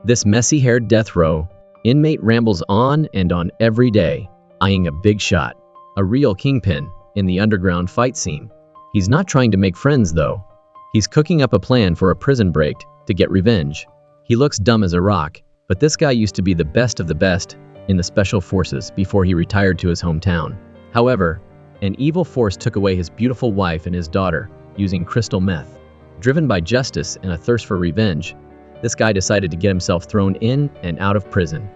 This messy-haired death row inmate rambles on and on every day, eyeing a big shot, a real kingpin, in the underground fight scene. He's not trying to make friends, though. He's cooking up a plan for a prison break to get revenge. He looks dumb as a rock, but this guy used to be the best of the best in the special forces before he retired to his hometown. However, an evil force took away his beautiful wife and his daughter using crystal meth. Driven by justice and a thirst for revenge, this guy decided to get himself thrown in and out of prison,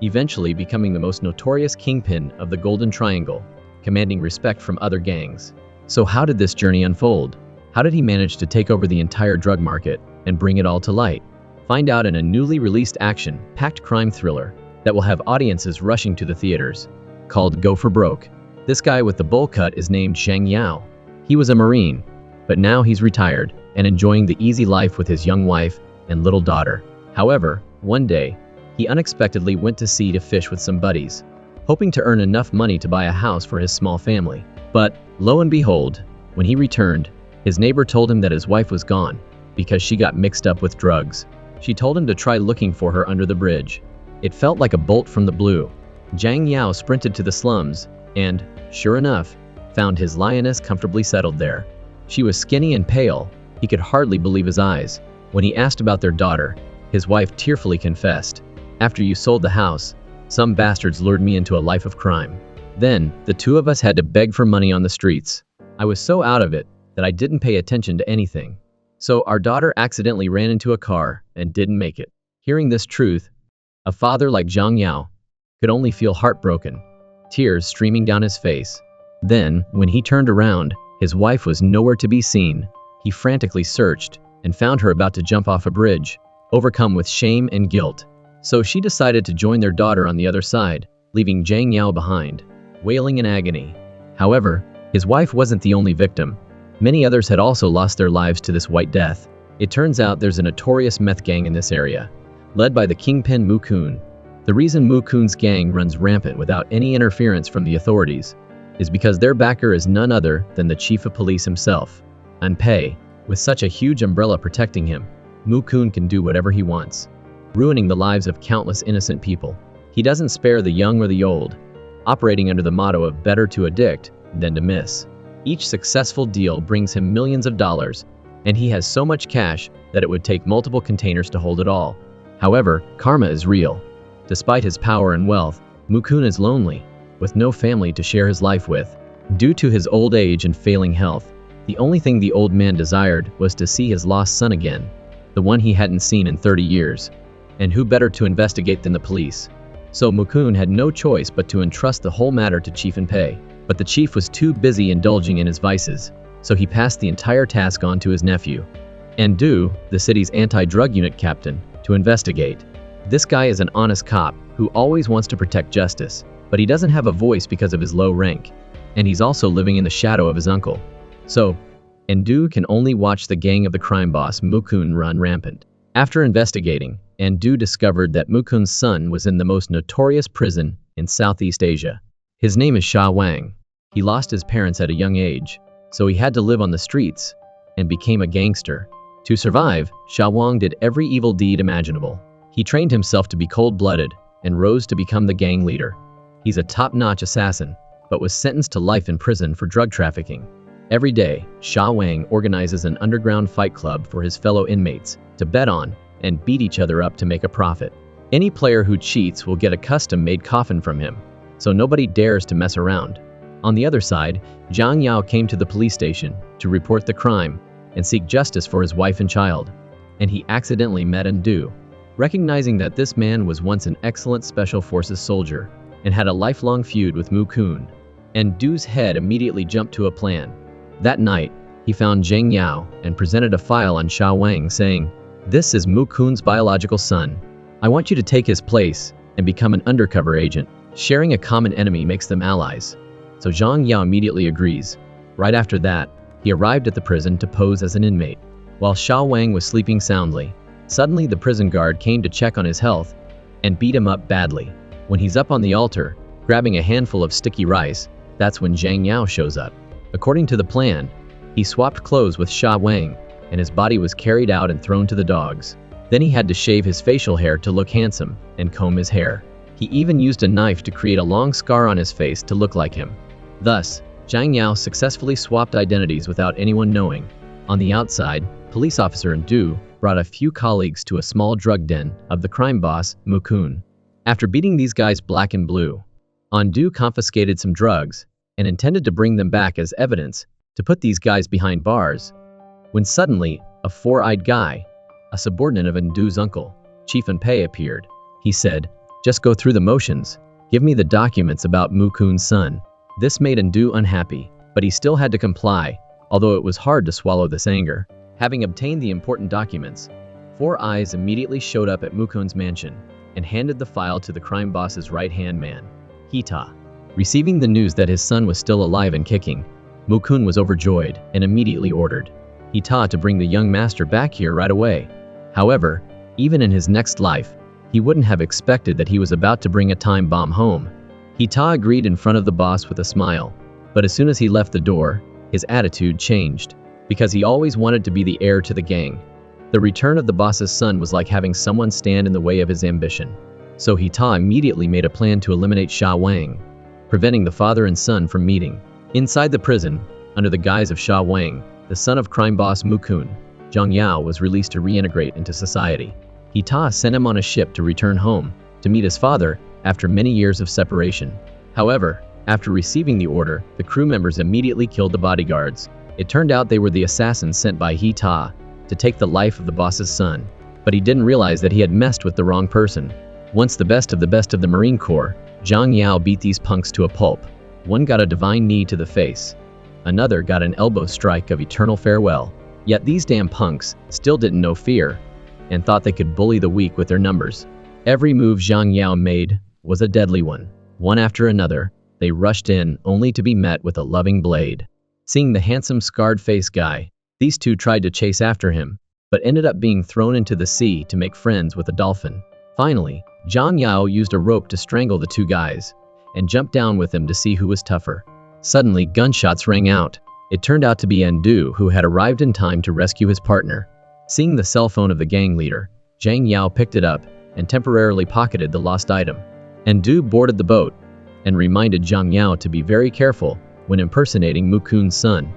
eventually becoming the most notorious kingpin of the Golden Triangle, commanding respect from other gangs. So how did this journey unfold? How did he manage to take over the entire drug market and bring it all to light? Find out in a newly released action-packed crime thriller that will have audiences rushing to the theaters, called Go for Broke. This guy with the bowl cut is named Zhang Yao. He was a Marine, but now he's retired and enjoying the easy life with his young wife and little daughter. However, one day, he unexpectedly went to sea to fish with some buddies, hoping to earn enough money to buy a house for his small family. But, lo and behold, when he returned, his neighbor told him that his wife was gone because she got mixed up with drugs. She told him to try looking for her under the bridge. It felt like a bolt from the blue. Zhang Yao sprinted to the slums and, sure enough, found his lioness comfortably settled there. She was skinny and pale. He could hardly believe his eyes. When he asked about their daughter, his wife tearfully confessed, "After you sold the house, some bastards lured me into a life of crime. Then, the two of us had to beg for money on the streets. I was so out of it that I didn't pay attention to anything. So our daughter accidentally ran into a car and didn't make it." Hearing this truth, a father like Zhang Yao could only feel heartbroken, tears streaming down his face. Then, when he turned around, his wife was nowhere to be seen. He frantically searched and found her about to jump off a bridge, overcome with shame and guilt. So she decided to join their daughter on the other side, leaving Zhang Yao behind, wailing in agony. However, his wife wasn't the only victim. Many others had also lost their lives to this white death. It turns out there's a notorious meth gang in this area, led by the kingpin Mukun. The reason Mukun's gang runs rampant without any interference from the authorities is because their backer is none other than the chief of police himself, Anpei. With such a huge umbrella protecting him, Mukun can do whatever he wants, ruining the lives of countless innocent people. He doesn't spare the young or the old, operating under the motto of better to addict than to miss. Each successful deal brings him millions of dollars, and he has so much cash that it would take multiple containers to hold it all. However, karma is real. Despite his power and wealth, Mukun is lonely, with no family to share his life with. Due to his old age and failing health, the only thing the old man desired was to see his lost son again, the one he hadn't seen in 30 years. And who better to investigate than the police? So Mukun had no choice but to entrust the whole matter to Chief Anpei. But the chief was too busy indulging in his vices, so he passed the entire task on to his nephew, Andu, the city's anti-drug unit captain, to investigate. This guy is an honest cop who always wants to protect justice, but he doesn't have a voice because of his low rank, and he's also living in the shadow of his uncle. So, Andu can only watch the gang of the crime boss Mukun run rampant. After investigating, Andu discovered that Mukun's son was in the most notorious prison in Southeast Asia. His name is Sha Wang. He lost his parents at a young age, so he had to live on the streets and became a gangster. To survive, Sha Wang did every evil deed imaginable. He trained himself to be cold-blooded and rose to become the gang leader. He's a top-notch assassin, but was sentenced to life in prison for drug trafficking. Every day, Sha Wang organizes an underground fight club for his fellow inmates to bet on and beat each other up to make a profit. Any player who cheats will get a custom-made coffin from him, so nobody dares to mess around. On the other side, Zhang Yao came to the police station to report the crime and seek justice for his wife and child. And he accidentally met Andu. Recognizing that this man was once an excellent special forces soldier and had a lifelong feud with Mukun, Andu's head immediately jumped to a plan. That night, he found Zhang Yao and presented a file on Sha Wang saying, "This is Mukun's biological son. I want you to take his place and become an undercover agent. Sharing a common enemy makes them allies." So Zhang Yao immediately agrees. Right after that, he arrived at the prison to pose as an inmate. While Sha Wang was sleeping soundly, suddenly the prison guard came to check on his health and beat him up badly. When he's up on the altar, grabbing a handful of sticky rice, that's when Zhang Yao shows up. According to the plan, he swapped clothes with Sha Wang, and his body was carried out and thrown to the dogs. Then he had to shave his facial hair to look handsome and comb his hair. He even used a knife to create a long scar on his face to look like him. Thus, Zhang Yao successfully swapped identities without anyone knowing. On the outside, police officer Andu brought a few colleagues to a small drug den of the crime boss, Mukun. After beating these guys black and blue, Andu confiscated some drugs and intended to bring them back as evidence to put these guys behind bars. When suddenly, a four-eyed guy, a subordinate of Andu's uncle, Chief Anpei, appeared. He said, "Just go through the motions. Give me the documents about Mukun's son." This made Andu unhappy, but he still had to comply, although it was hard to swallow this anger. Having obtained the important documents, Four Eyes immediately showed up at Mukun's mansion and handed the file to the crime boss's right-hand man, Hita. Receiving the news that his son was still alive and kicking, Mukun was overjoyed and immediately ordered Hita to bring the young master back here right away. However, even in his next life, he wouldn't have expected that he was about to bring a time bomb home. Hita agreed in front of the boss with a smile, but as soon as he left the door, his attitude changed, because he always wanted to be the heir to the gang. The return of the boss's son was like having someone stand in the way of his ambition. So Hita immediately made a plan to eliminate Sha Wang, preventing the father and son from meeting. Inside the prison, under the guise of Sha Wang, the son of crime boss Mukun, Zhang Yao was released to reintegrate into society. Hita sent him on a ship to return home, to meet his father after many years of separation. However, after receiving the order, the crew members immediately killed the bodyguards. It turned out they were the assassins sent by Hita to take the life of the boss's son, but he didn't realize that he had messed with the wrong person. Once the best of the Marine Corps, Zhang Yao beat these punks to a pulp. One got a divine knee to the face. Another got an elbow strike of eternal farewell. Yet these damn punks still didn't know fear, and thought they could bully the weak with their numbers. Every move Zhang Yao made was a deadly one. One after another, they rushed in only to be met with a loving blade. Seeing the handsome scarred-faced guy, these two tried to chase after him, but ended up being thrown into the sea to make friends with a dolphin. Finally, Zhang Yao used a rope to strangle the two guys, and jumped down with them to see who was tougher. Suddenly, gunshots rang out. It turned out to be Andu, who had arrived in time to rescue his partner. Seeing the cell phone of the gang leader, Zhang Yao picked it up and temporarily pocketed the lost item. Andu boarded the boat and reminded Zhang Yao to be very careful when impersonating Mukun's son,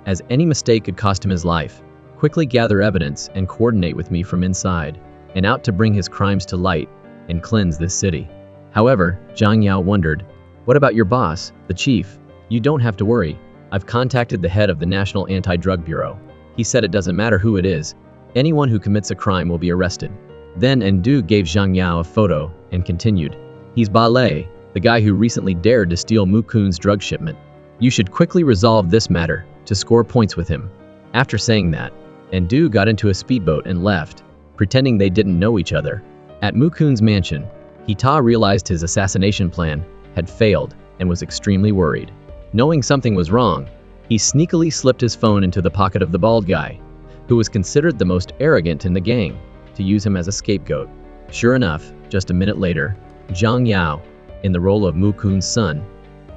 as any mistake could cost him his life. Quickly gather evidence and coordinate with me from inside and out to bring his crimes to light and cleanse this city. However, Zhang Yao wondered, "What about your boss, the chief?" "You don't have to worry. I've contacted the head of the National Anti-Drug Bureau. He said it doesn't matter who it is. Anyone who commits a crime will be arrested." Then Andu gave Zhang Yao a photo and continued, "He's Ballet, the guy who recently dared to steal Mukun's drug shipment. You should quickly resolve this matter to score points with him." After saying that, Andu got into a speedboat and left, pretending they didn't know each other. At Mukun's mansion, Hita realized his assassination plan had failed and was extremely worried. Knowing something was wrong, he sneakily slipped his phone into the pocket of the bald guy, who was considered the most arrogant in the gang, to use him as a scapegoat. Sure enough, just a minute later, Zhang Yao, in the role of Mukun's son,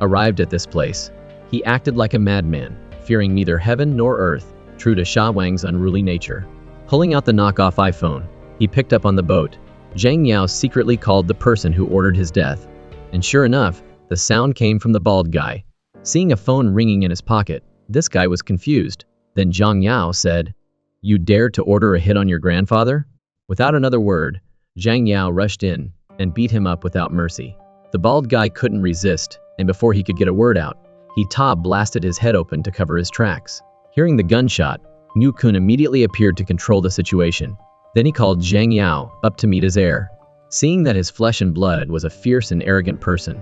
arrived at this place. He acted like a madman, fearing neither heaven nor earth, true to Sha Wang's unruly nature. Pulling out the knockoff iPhone, he picked up on the boat. Zhang Yao secretly called the person who ordered his death, and sure enough, the sound came from the bald guy. Seeing a phone ringing in his pocket, this guy was confused. Then Zhang Yao said, "You dared to order a hit on your grandfather?" Without another word, Zhang Yao rushed in and beat him up without mercy. The bald guy couldn't resist, and before he could get a word out, Hita blasted his head open to cover his tracks. Hearing the gunshot, Mukun immediately appeared to control the situation. Then he called Zhang Yao up to meet his heir. Seeing that his flesh and blood was a fierce and arrogant person,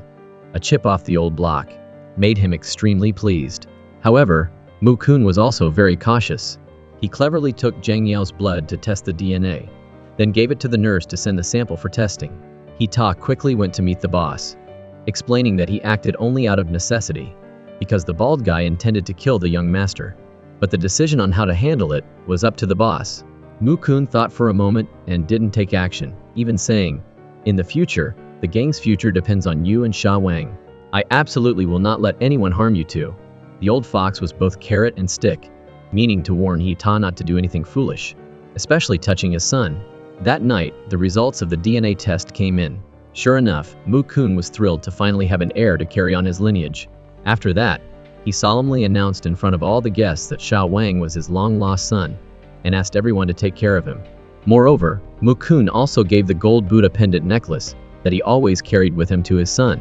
a chip off the old block, made him extremely pleased. However, Mukun was also very cautious. He cleverly took Zhang Yao's blood to test the DNA, then gave it to the nurse to send the sample for testing. Hita quickly went to meet the boss, explaining that he acted only out of necessity, because the bald guy intended to kill the young master. But the decision on how to handle it was up to the boss. Mukun thought for a moment and didn't take action, even saying, "In the future, the gang's future depends on you and Sha Wang. I absolutely will not let anyone harm you two." The old fox was both carrot and stick, meaning to warn Hita not to do anything foolish, especially touching his son. That night, the results of the DNA test came in. Sure enough, Mukun was thrilled to finally have an heir to carry on his lineage. After that, he solemnly announced in front of all the guests that Xiao Wang was his long-lost son, and asked everyone to take care of him. Moreover, Mukun also gave the gold Buddha pendant necklace that he always carried with him to his son,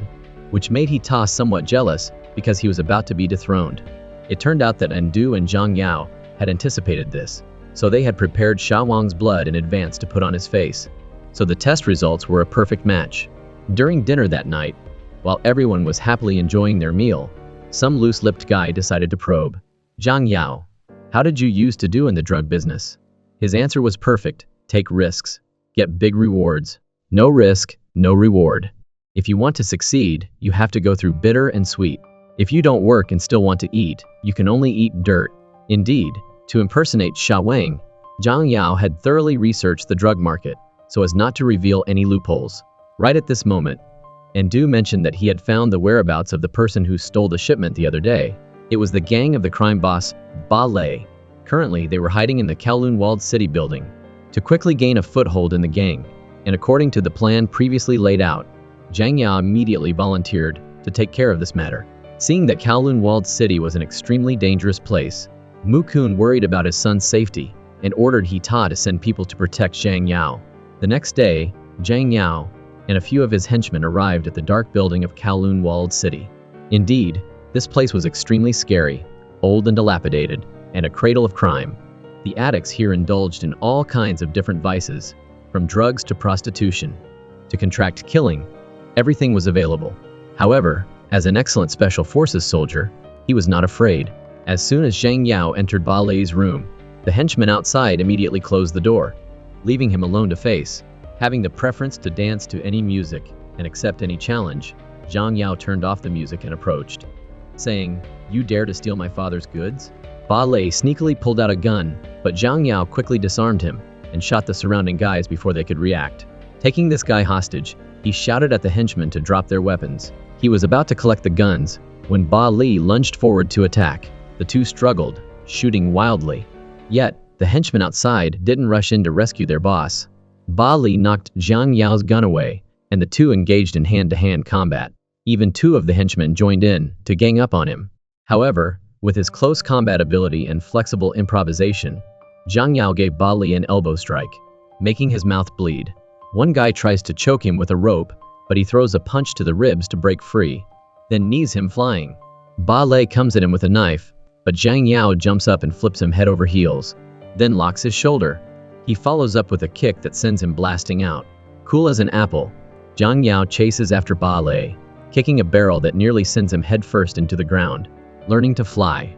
which made He Ta somewhat jealous because he was about to be dethroned. It turned out that Andu and Zhang Yao had anticipated this, so they had prepared Xiao Wang's blood in advance to put on his face. So the test results were a perfect match. During dinner that night, while everyone was happily enjoying their meal, some loose-lipped guy decided to probe. Zhang Yao, how did you used to do in the drug business? His answer was perfect. Take risks. Get big rewards. No risk, no reward. If you want to succeed, you have to go through bitter and sweet. If you don't work and still want to eat, you can only eat dirt. Indeed, to impersonate Xiao Wang, Zhang Yao had thoroughly researched the drug market so as not to reveal any loopholes. Right at this moment, Andu mentioned that he had found the whereabouts of the person who stole the shipment the other day. It was the gang of the crime boss, Ba Lei. Currently, they were hiding in the Kowloon walled city building to quickly gain a foothold in the gang, and according to the plan previously laid out, Zhang Yao immediately volunteered to take care of this matter. Seeing that Kowloon walled city was an extremely dangerous place, Mukun worried about his son's safety and ordered He Ta to send people to protect Zhang Yao. The next day, Zhang Yao and a few of his henchmen arrived at the dark building of Kowloon walled city. Indeed, this place was extremely scary, old and dilapidated, and a cradle of crime. The addicts here indulged in all kinds of different vices, from drugs to prostitution, to contract killing. Everything was available. However, as an excellent special forces soldier, he was not afraid. As soon as Zhang Yao entered Ba Lei's room, the henchmen outside immediately closed the door, leaving him alone to face. Having the preference to dance to any music and accept any challenge, Zhang Yao turned off the music and approached, saying, "You dare to steal my father's goods?" Ba Lei sneakily pulled out a gun, but Zhang Yao quickly disarmed him and shot the surrounding guys before they could react. Taking this guy hostage, he shouted at the henchmen to drop their weapons. He was about to collect the guns when Ba Lei lunged forward to attack. The two struggled, shooting wildly. Yet, the henchmen outside didn't rush in to rescue their boss. Ba Lei knocked Zhang Yao's gun away, and the two engaged in hand-to-hand combat. Even two of the henchmen joined in to gang up on him. However, with his close combat ability and flexible improvisation, Zhang Yao gave Ba Lei an elbow strike, making his mouth bleed. One guy tries to choke him with a rope, but he throws a punch to the ribs to break free, then knees him flying. Ba Lei comes at him with a knife, but Zhang Yao jumps up and flips him head over heels, then locks his shoulder. He follows up with a kick that sends him blasting out. Cool as an apple, Zhang Yao chases after Ba Lei, kicking a barrel that nearly sends him headfirst into the ground. Learning to fly.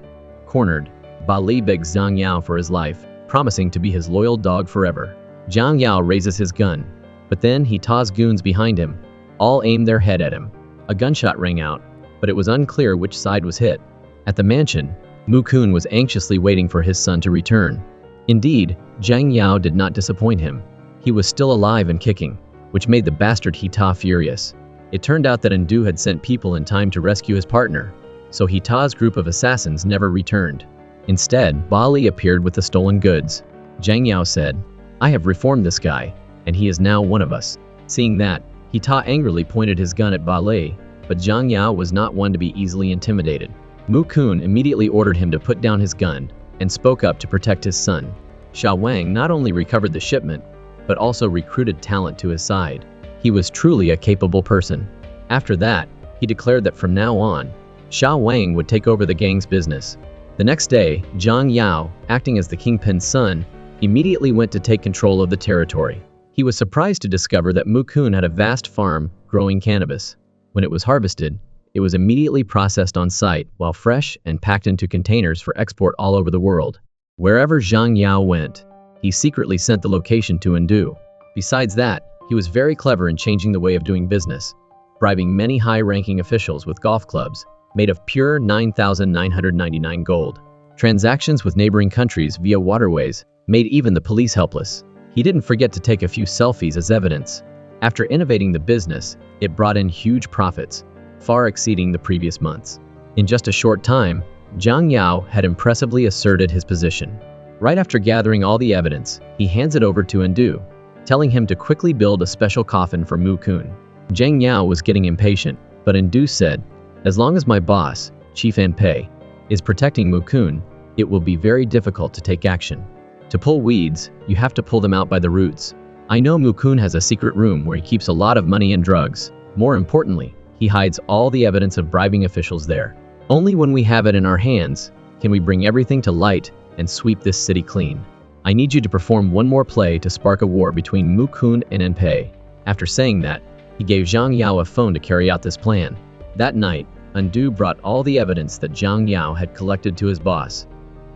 Cornered, Ba Lei begs Zhang Yao for his life, promising to be his loyal dog forever. Zhang Yao raises his gun, but then He Ta's goons behind him all aim their head at him. A gunshot rang out, but it was unclear which side was hit. At the mansion, Mukun was anxiously waiting for his son to return. Indeed, Zhang Yao did not disappoint him. He was still alive and kicking, which made the bastard He Ta furious. It turned out that Andu had sent people in time to rescue his partner, so He Ta's group of assassins never returned. Instead, Ba Lei appeared with the stolen goods. Zhang Yao said, "I have reformed this guy, and he is now one of us." Seeing that, He Ta angrily pointed his gun at Ba Lei, but Zhang Yao was not one to be easily intimidated. Mukun immediately ordered him to put down his gun and spoke up to protect his son. Xiao Wang not only recovered the shipment, but also recruited talent to his side. He was truly a capable person. After that, he declared that from now on, Xiao Wang would take over the gang's business. The next day, Zhang Yao, acting as the kingpin's son, immediately went to take control of the territory. He was surprised to discover that Mukun had a vast farm growing cannabis. When it was harvested, it was immediately processed on site while fresh and packed into containers for export all over the world. Wherever Zhang Yao went, he secretly sent the location to Andu. Besides that, he was very clever in changing the way of doing business, bribing many high-ranking officials with golf clubs made of pure 9,999 gold. Transactions with neighboring countries via waterways made even the police helpless. He didn't forget to take a few selfies as evidence. After innovating the business, it brought in huge profits, far exceeding the previous months. In just a short time, Zhang Yao had impressively asserted his position. Right after gathering all the evidence, he hands it over to Andu, telling him to quickly build a special coffin for Mukun. Zhang Yao was getting impatient, but Ndu said, "As long as my boss, Chief Anpei, is protecting Mukun, it will be very difficult to take action. To pull weeds, you have to pull them out by the roots. I know Mukun has a secret room where he keeps a lot of money and drugs. More importantly, he hides all the evidence of bribing officials there. Only when we have it in our hands can we bring everything to light and sweep this city clean. I need you to perform one more play to spark a war between Mukun and Anpei." After saying that, he gave Zhang Yao a phone to carry out this plan. That night, Ndu brought all the evidence that Zhang Yao had collected to his boss,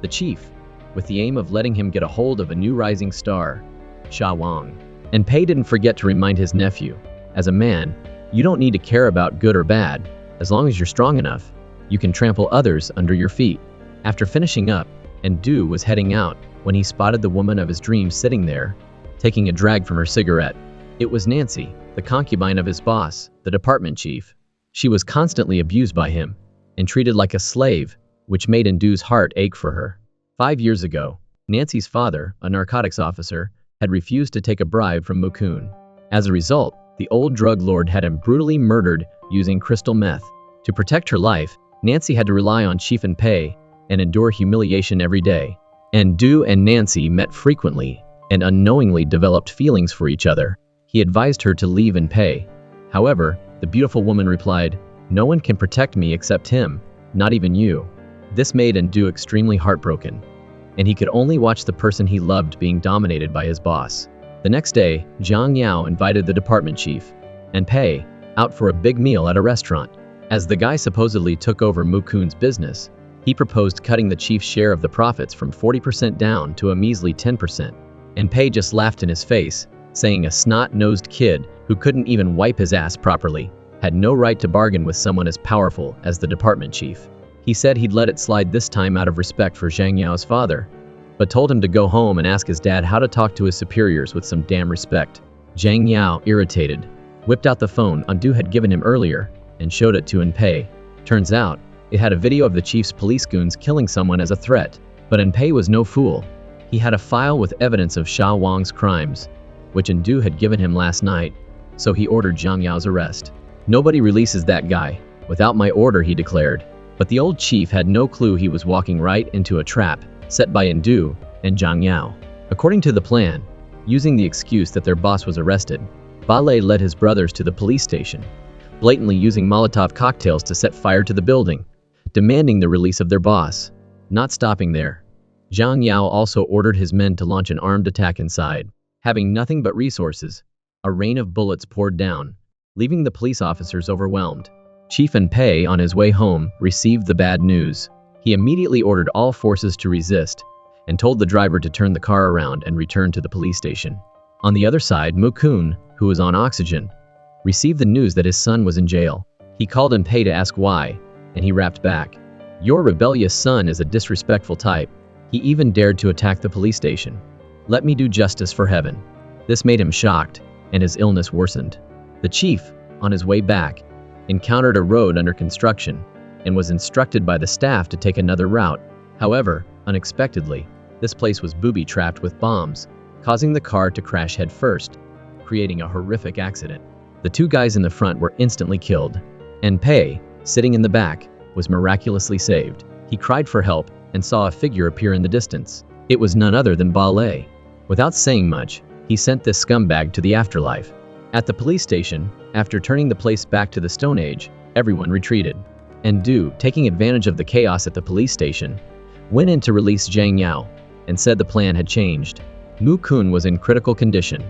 the chief, with the aim of letting him get a hold of a new rising star, Sha Wang. Anpei didn't forget to remind his nephew, "As a man, you don't need to care about good or bad. As long as you're strong enough, you can trample others under your feet." After finishing up, Ndu was heading out when he spotted the woman of his dreams sitting there, taking a drag from her cigarette. It was Nancy, the concubine of his boss, the department chief. She was constantly abused by him and treated like a slave, which made Ndu's heart ache for her. 5 years ago, Nancy's father, a narcotics officer, had refused to take a bribe from Mukun. As a result, the old drug lord had him brutally murdered using crystal meth. To protect her life, Nancy had to rely on Chief Anpei and endure humiliation every day. Ndu and Nancy met frequently and unknowingly developed feelings for each other. He advised her to leave Anpei. However, the beautiful woman replied, "No one can protect me except him, not even you." This made Ndu extremely heartbroken, and he could only watch the person he loved being dominated by his boss. The next day, Zhang Yao invited the department chief, Anpei, out for a big meal at a restaurant. As the guy supposedly took over Mukun's business, he proposed cutting the chief's share of the profits from 40% down to a measly 10%. Anpei just laughed in his face, saying a snot-nosed kid who couldn't even wipe his ass properly had no right to bargain with someone as powerful as the department chief. He said he'd let it slide this time out of respect for Zhang Yao's father, but told him to go home and ask his dad how to talk to his superiors with some damn respect. Zhang Yao, irritated, whipped out the phone Ndu had given him earlier and showed it to Anpei. Turns out, it had a video of the chief's police goons killing someone as a threat, but Anpei was no fool. He had a file with evidence of Sha Wang's crimes, which Ndu had given him last night, so he ordered Zhang Yao's arrest. "Nobody releases that guy without my order," he declared. But the old chief had no clue he was walking right into a trap set by Ndu and Zhang Yao. According to the plan, using the excuse that their boss was arrested, Ballet led his brothers to the police station, blatantly using Molotov cocktails to set fire to the building, demanding the release of their boss. Not stopping there, Zhang Yao also ordered his men to launch an armed attack inside. Having nothing but resources, a rain of bullets poured down, leaving the police officers overwhelmed. Chief Anpei, on his way home, received the bad news. He immediately ordered all forces to resist and told the driver to turn the car around and return to the police station. On the other side, Mukun, who was on oxygen, received the news that his son was in jail. He called Anpei to ask why, and he rapped back, "Your rebellious son is a disrespectful type. He even dared to attack the police station. Let me do justice for heaven." This made him shocked, and his illness worsened. The chief, on his way back, encountered a road under construction and was instructed by the staff to take another route. However, unexpectedly, this place was booby-trapped with bombs, causing the car to crash headfirst, creating a horrific accident. The two guys in the front were instantly killed. Anpei, sitting in the back, was miraculously saved. He cried for help and saw a figure appear in the distance. It was none other than Ballet. Without saying much, he sent this scumbag to the afterlife. At the police station, after turning the place back to the Stone Age, everyone retreated. Ndu, taking advantage of the chaos at the police station, went in to release Zhang Yao and said the plan had changed. Mukun was in critical condition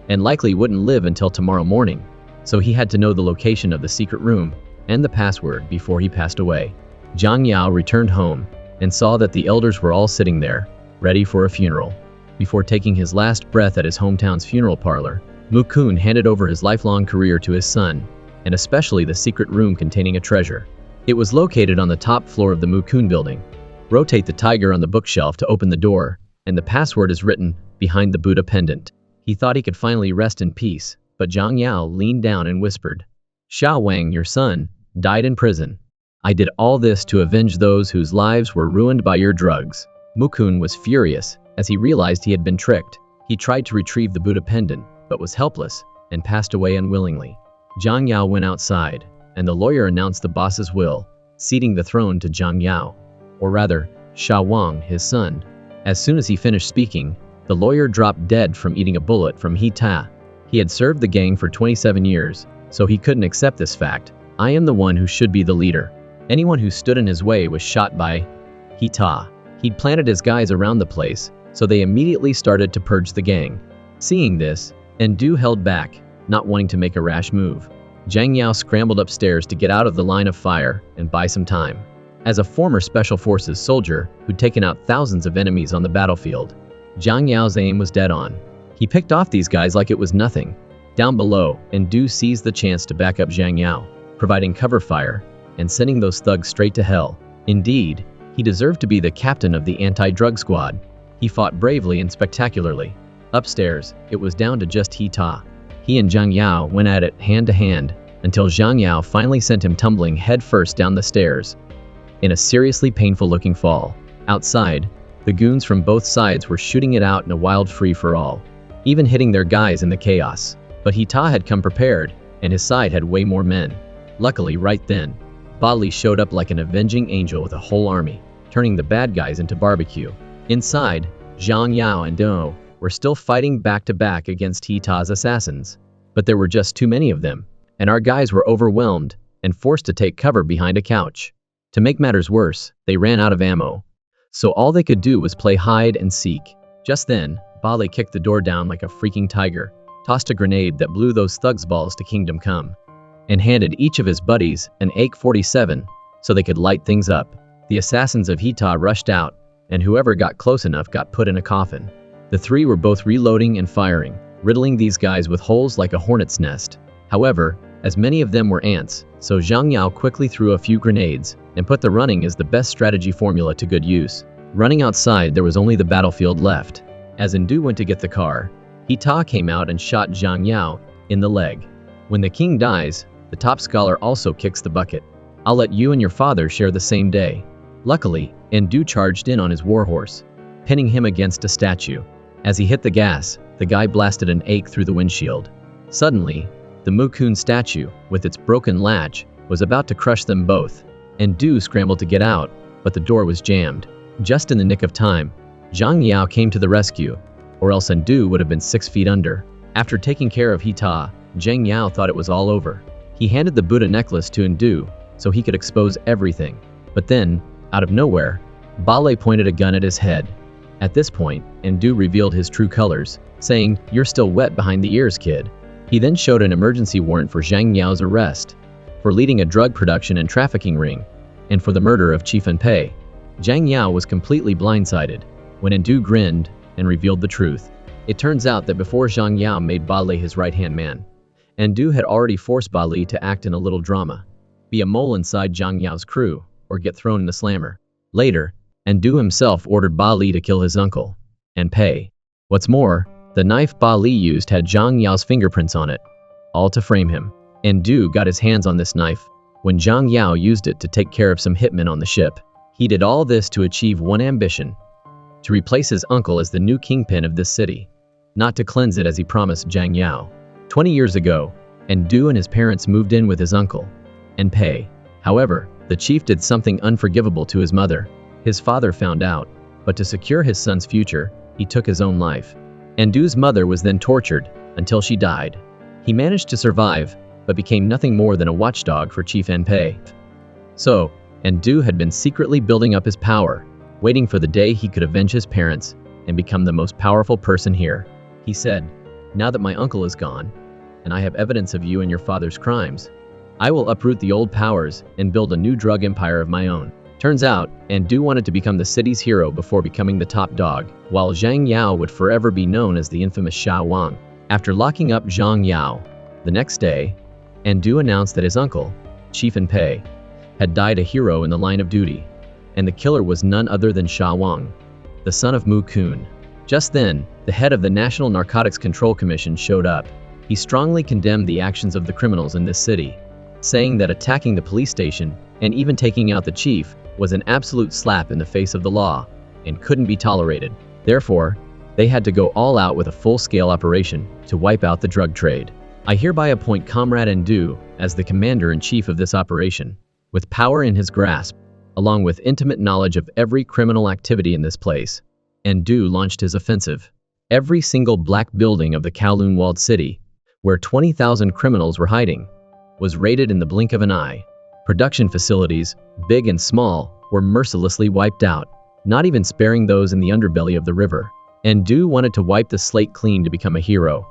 and likely wouldn't live until tomorrow morning, so he had to know the location of the secret room and the password before he passed away. Zhang Yao returned home and saw that the elders were all sitting there, ready for a funeral. Before taking his last breath at his hometown's funeral parlor, Mukun handed over his lifelong career to his son, and especially the secret room containing a treasure. It was located on the top floor of the Mukun building. Rotate the tiger on the bookshelf to open the door, and the password is written behind the Buddha pendant. He thought he could finally rest in peace, but Zhang Yao leaned down and whispered, "Sha Wang, your son, died in prison. I did all this to avenge those whose lives were ruined by your drugs." Mukun was furious as he realized he had been tricked. He tried to retrieve the Buddha pendant, but was helpless and passed away unwillingly. Zhang Yao went outside, and the lawyer announced the boss's will, ceding the throne to Zhang Yao, or rather, Sha Wang, his son. As soon as he finished speaking, the lawyer dropped dead from eating a bullet from He Ta. He had served the gang for 27 years, so he couldn't accept this fact. I am the one who should be the leader. Anyone who stood in his way was shot by He Ta. He'd planted his guys around the place, so they immediately started to purge the gang. Seeing this, Endu held back, not wanting to make a rash move. Zhang Yao scrambled upstairs to get out of the line of fire and buy some time. As a former Special Forces soldier who'd taken out thousands of enemies on the battlefield, Zhang Yao's aim was dead on. He picked off these guys like it was nothing. Down below, Endu seized the chance to back up Zhang Yao, providing cover fire and sending those thugs straight to hell. Indeed, he deserved to be the captain of the anti-drug squad. He fought bravely and spectacularly. Upstairs, it was down to just He Ta. He and Zhang Yao went at it hand to hand until Zhang Yao finally sent him tumbling headfirst down the stairs in a seriously painful-looking fall. Outside, the goons from both sides were shooting it out in a wild free-for-all, even hitting their guys in the chaos. But He Ta had come prepared, and his side had way more men. Luckily, right then, Ba Li showed up like an avenging angel with a whole army, turning the bad guys into barbecue. Inside, Zhang Yao and Do were still fighting back-to-back against He Ta's assassins. But there were just too many of them, and our guys were overwhelmed and forced to take cover behind a couch. To make matters worse, they ran out of ammo, so all they could do was play hide and seek. Just then, Ba Li kicked the door down like a freaking tiger, tossed a grenade that blew those thugs' balls to Kingdom Come, and handed each of his buddies an AK-47 so they could light things up. The assassins of He Ta rushed out, and whoever got close enough got put in a coffin. The three were both reloading and firing, riddling these guys with holes like a hornet's nest. However, as many of them were ants, so Zhang Yao quickly threw a few grenades and put the running as the best strategy formula to good use. Running outside, there was only the battlefield left. As Endu went to get the car, He Ta came out and shot Zhang Yao in the leg. When the king dies, the top scholar also kicks the bucket. I'll let you and your father share the same day. Luckily, Endu charged in on his warhorse, pinning him against a statue. As he hit the gas, the guy blasted an ache through the windshield. Suddenly, the Mukun statue, with its broken latch, was about to crush them both. Endu scrambled to get out, but the door was jammed. Just in the nick of time, Zhang Yao came to the rescue, or else Endu would have been 6 feet under. After taking care of He Ta, Zhang Yao thought it was all over. He handed the Buddha necklace to Endu so he could expose everything. But then, out of nowhere, Ba Li pointed a gun at his head. At this point, Endu revealed his true colors, saying, "You're still wet behind the ears, kid." He then showed an emergency warrant for Zhang Yao's arrest, for leading a drug production and trafficking ring, and for the murder of Chief Anpei. Zhang Yao was completely blindsided when Endu grinned and revealed the truth. It turns out that before Zhang Yao made Ba Li his right-hand man, Endu had already forced Ba Li to act in a little drama, be a mole inside Zhang Yao's crew, or get thrown in the slammer. Later, Endu himself ordered Ba Li to kill his uncle, Anpei. What's more, the knife Ba Li used had Zhang Yao's fingerprints on it, all to frame him. Endu got his hands on this knife when Zhang Yao used it to take care of some hitmen on the ship. He did all this to achieve one ambition: to replace his uncle as the new kingpin of this city, not to cleanse it as he promised Zhang Yao. 20 years ago, Endu and his parents moved in with his uncle, Anpei. However, the chief did something unforgivable to his mother. His father found out, but to secure his son's future, he took his own life. Endu's mother was then tortured until she died. He managed to survive, but became nothing more than a watchdog for Chief Anpei. So, Endu had been secretly building up his power, waiting for the day he could avenge his parents and become the most powerful person here. He said, "Now that my uncle is gone, and I have evidence of you and your father's crimes, I will uproot the old powers and build a new drug empire of my own." Turns out, Endu wanted to become the city's hero before becoming the top dog, while Zhang Yao would forever be known as the infamous Sha Wang. After locking up Zhang Yao, the next day, Endu announced that his uncle, Chief Anpei, had died a hero in the line of duty, and the killer was none other than Sha Wang, the son of Mukun. Just then, the head of the National Narcotics Control Commission showed up. He strongly condemned the actions of the criminals in this city, saying that attacking the police station and even taking out the chief was an absolute slap in the face of the law and couldn't be tolerated. Therefore, They had to go all out with a full-scale operation to wipe out the drug trade. I hereby appoint Comrade Ndu as the commander-in-chief of this operation. With power in his grasp, along with intimate knowledge of every criminal activity in this place, Ndu launched his offensive. Every single black building of the Kowloon-walled city, where 20,000 criminals were hiding, was raided in the blink of an eye. Production facilities, big and small, were mercilessly wiped out, not even sparing those in the underbelly of the river. Ndu wanted to wipe the slate clean to become a hero,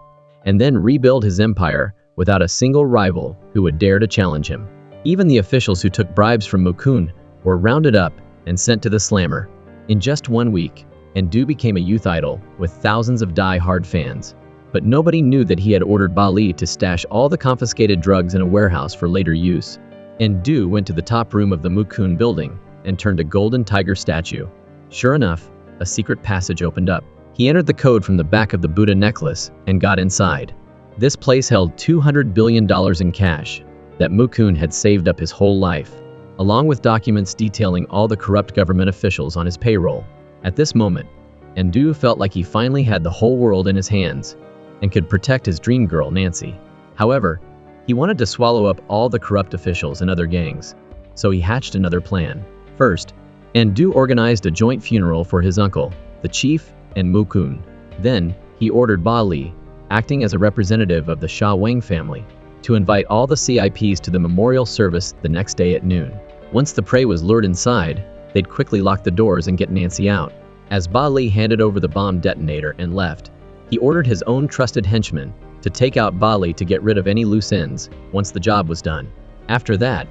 and then rebuild his empire without a single rival who would dare to challenge him. Even the officials who took bribes from Mukun were rounded up and sent to the slammer. In just 1 week, Ndu became a youth idol with thousands of die-hard fans. But nobody knew that he had ordered Bali to stash all the confiscated drugs in a warehouse for later use. Ndu went to the top room of the Mukun building and turned a golden tiger statue. Sure enough, a secret passage opened up. He entered the code from the back of the Buddha necklace and got inside. This place held $200 billion in cash that Mukun had saved up his whole life, along with documents detailing all the corrupt government officials on his payroll. At this moment, Ndu felt like he finally had the whole world in his hands and could protect his dream girl, Nancy. However, he wanted to swallow up all the corrupt officials and other gangs, so he hatched another plan. First, Ndu organized a joint funeral for his uncle, the chief, and Mukun. Then, he ordered Bali, acting as a representative of the Sha Wang family, to invite all the CIPs to the memorial service the next day at noon. Once the prey was lured inside, they'd quickly lock the doors and get Nancy out. As Bali handed over the bomb detonator and left, he ordered his own trusted henchman to take out Bali to get rid of any loose ends once the job was done. After that,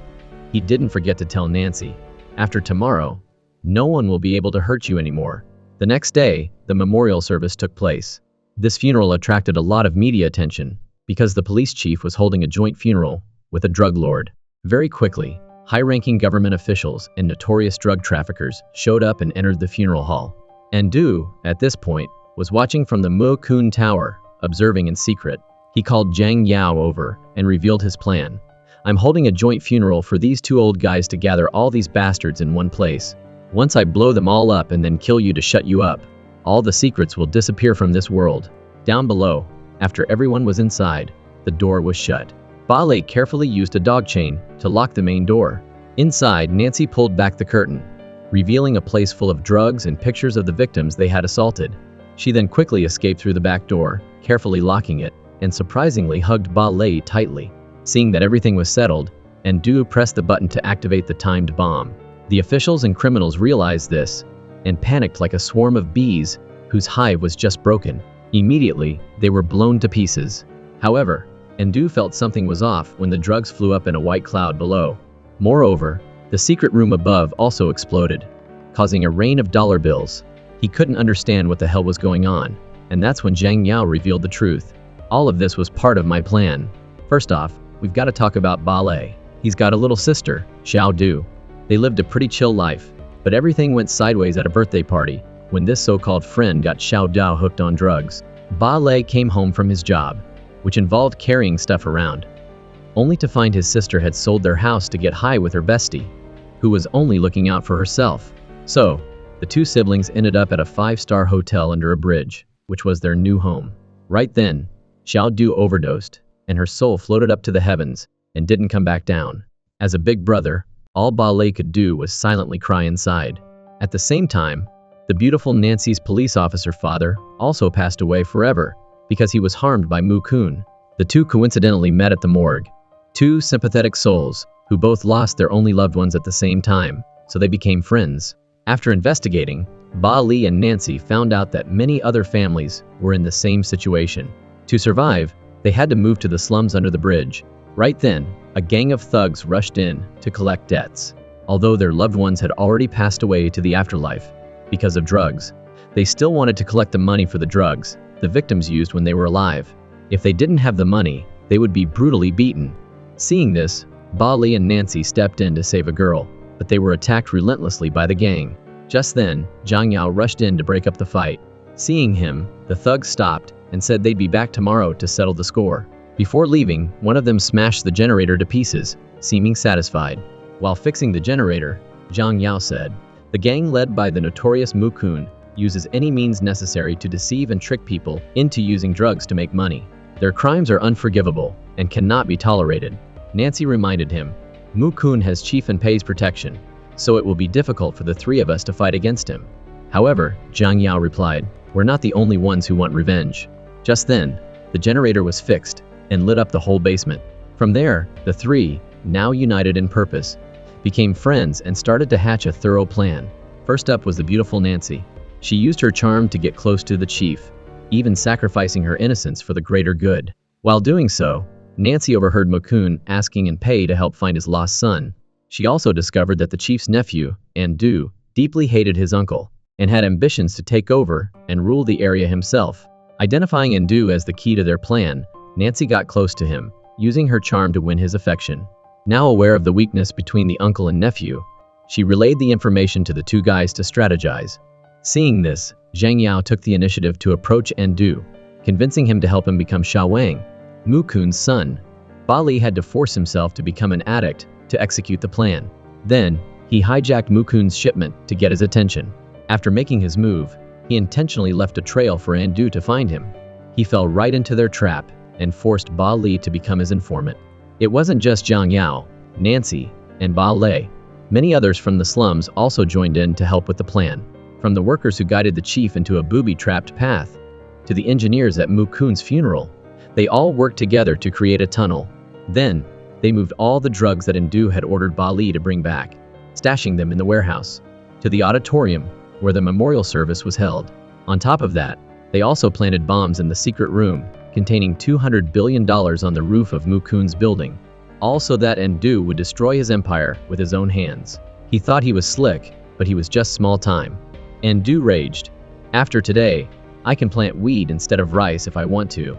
he didn't forget to tell Nancy, after tomorrow, no one will be able to hurt you anymore. The next day, the memorial service took place. This funeral attracted a lot of media attention because the police chief was holding a joint funeral with a drug lord. Very quickly, high-ranking government officials and notorious drug traffickers showed up and entered the funeral hall. Ndu, at this point, was watching from the Mukun Tower, observing in secret. He called Zhang Yao over and revealed his plan. I'm holding a joint funeral for these two old guys to gather all these bastards in one place. Once I blow them all up and then kill you to shut you up, all the secrets will disappear from this world. Down below, after everyone was inside, the door was shut. Bale carefully used a dog chain to lock the main door. Inside, Nancy pulled back the curtain, revealing a place full of drugs and pictures of the victims they had assaulted. She then quickly escaped through the back door, carefully locking it, and surprisingly hugged Bale tightly. Seeing that everything was settled, Ndu pressed the button to activate the timed bomb. The officials and criminals realized this and panicked like a swarm of bees whose hive was just broken. Immediately, they were blown to pieces. However, Ndu felt something was off when the drugs flew up in a white cloud below. Moreover, the secret room above also exploded, causing a rain of dollar bills. He couldn't understand what the hell was going on, and that's when Zhang Yao revealed the truth. All of this was part of my plan. First off, we've got to talk about Bale. He's got a little sister, Xiao Du. They lived a pretty chill life, but everything went sideways at a birthday party when this so-called friend got Xiao Du hooked on drugs. Bale came home from his job, which involved carrying stuff around, only to find his sister had sold their house to get high with her bestie, who was only looking out for herself. So, the two siblings ended up at a 5-star hotel under a bridge, which was their new home. Right then, Xiao Du overdosed, and her soul floated up to the heavens and didn't come back down. As a big brother, all Bale could do was silently cry inside. At the same time, the beautiful Nancy's police officer father also passed away forever because he was harmed by Mukun. The two coincidentally met at the morgue. Two sympathetic souls who both lost their only loved ones at the same time, so they became friends. After investigating, Bale and Nancy found out that many other families were in the same situation. To survive, they had to move to the slums under the bridge. Right then, a gang of thugs rushed in to collect debts. Although their loved ones had already passed away to the afterlife because of drugs, they still wanted to collect the money for the drugs the victims used when they were alive. If they didn't have the money, they would be brutally beaten. Seeing this, Bale and Nancy stepped in to save a girl, but they were attacked relentlessly by the gang. Just then, Zhang Yao rushed in to break up the fight. Seeing him, the thugs stopped and said they'd be back tomorrow to settle the score. Before leaving, one of them smashed the generator to pieces, seeming satisfied. While fixing the generator, Zhang Yao said, "The gang led by the notorious Mukun uses any means necessary to deceive and trick people into using drugs to make money. Their crimes are unforgivable and cannot be tolerated. Nancy reminded him, Mukun has Chief Anpei's protection, so it will be difficult for the three of us to fight against him. However, Zhang Yao replied, we're not the only ones who want revenge. Just then, the generator was fixed and lit up the whole basement. From there, the three, now united in purpose, became friends and started to hatch a thorough plan. First up was the beautiful Nancy. She used her charm to get close to the chief, even sacrificing her innocence for the greater good. While doing so, Nancy overheard Mukun asking Anpei to help find his lost son. She also discovered that the chief's nephew, Andu, deeply hated his uncle and had ambitions to take over and rule the area himself. Identifying Andu as the key to their plan, Nancy got close to him, using her charm to win his affection. Now aware of the weakness between the uncle and nephew, she relayed the information to the two guys to strategize. Seeing this, Zhang Yao took the initiative to approach Andu, convincing him to help him become Sha Wang, Mukun's son. Ba Li had to force himself to become an addict to execute the plan. Then, he hijacked Mukun's shipment to get his attention. After making his move, he intentionally left a trail for Andu to find him. He fell right into their trap and forced Ba Li to become his informant. It wasn't just Zhang Yao, Nancy, and Ba Li. Many others from the slums also joined in to help with the plan. From the workers who guided the chief into a booby-trapped path, to the engineers at Mukun's funeral, they all worked together to create a tunnel. Then, they moved all the drugs that Andu had ordered Ba Li to bring back, stashing them in the warehouse, to the auditorium where the memorial service was held. On top of that, they also planted bombs in the secret room, containing $200 billion on the roof of Mukun's building, all so that Andu would destroy his empire with his own hands. He thought he was slick, but he was just small time. Andu raged. After today, I can plant weed instead of rice if I want to.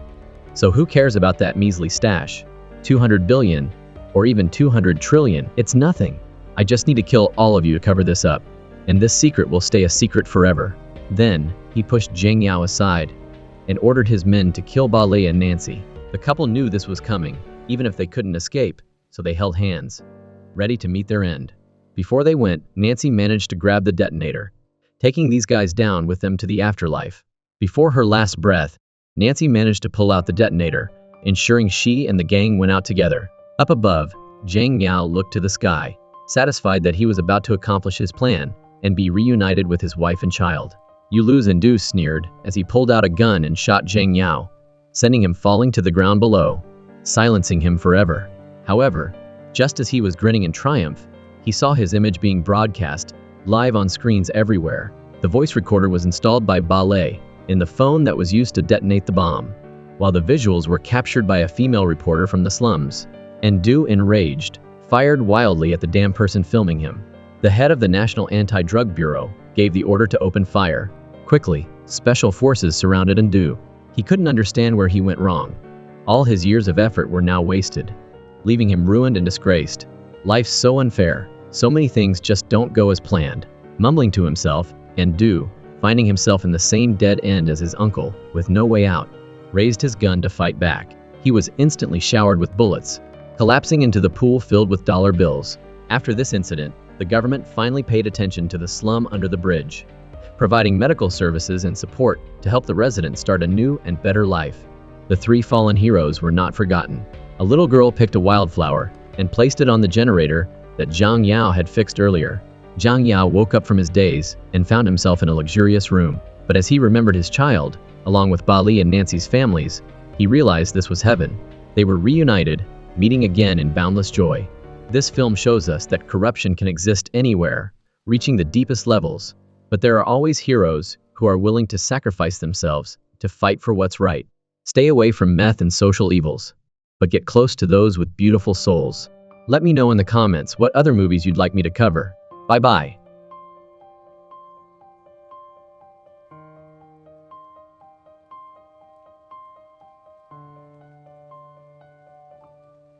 So who cares about that measly stash? 200 billion, or even 200 trillion, it's nothing. I just need to kill all of you to cover this up, and this secret will stay a secret forever. Then, he pushed Zhang Yao aside and ordered his men to kill Ba Li and Nancy. The couple knew this was coming, even if they couldn't escape, so they held hands, ready to meet their end. Before they went, Nancy managed to grab the detonator, taking these guys down with them to the afterlife. Before her last breath, Nancy managed to pull out the detonator, ensuring she and the gang went out together. Up above, Zhang Yao looked to the sky, satisfied that he was about to accomplish his plan and be reunited with his wife and child. You lose, Andu sneered as he pulled out a gun and shot Zhang Yao, sending him falling to the ground below, silencing him forever. However, just as he was grinning in triumph, he saw his image being broadcast live on screens everywhere. The voice recorder was installed by Ba Li in the phone that was used to detonate the bomb, while the visuals were captured by a female reporter from the slums. Andu, enraged, fired wildly at the damn person filming him. The head of the National Anti-Drug Bureau gave the order to open fire. Quickly, special forces surrounded Andu. He couldn't understand where he went wrong. All his years of effort were now wasted, leaving him ruined and disgraced. Life's so unfair. So many things just don't go as planned. Mumbling to himself, Andu, finding himself in the same dead end as his uncle, with no way out, raised his gun to fight back. He was instantly showered with bullets, collapsing into the pool filled with dollar bills. After this incident, the government finally paid attention to the slum under the bridge, providing medical services and support to help the residents start a new and better life. The three fallen heroes were not forgotten. A little girl picked a wildflower and placed it on the generator that Zhang Yao had fixed earlier. Zhang Yao woke up from his daze and found himself in a luxurious room. But as he remembered his child, along with Ba Li and Nancy's families, he realized this was heaven. They were reunited, meeting again in boundless joy. This film shows us that corruption can exist anywhere, reaching the deepest levels. But there are always heroes who are willing to sacrifice themselves to fight for what's right. Stay away from meth and social evils, but get close to those with beautiful souls. Let me know in the comments what other movies you'd like me to cover. Bye-bye.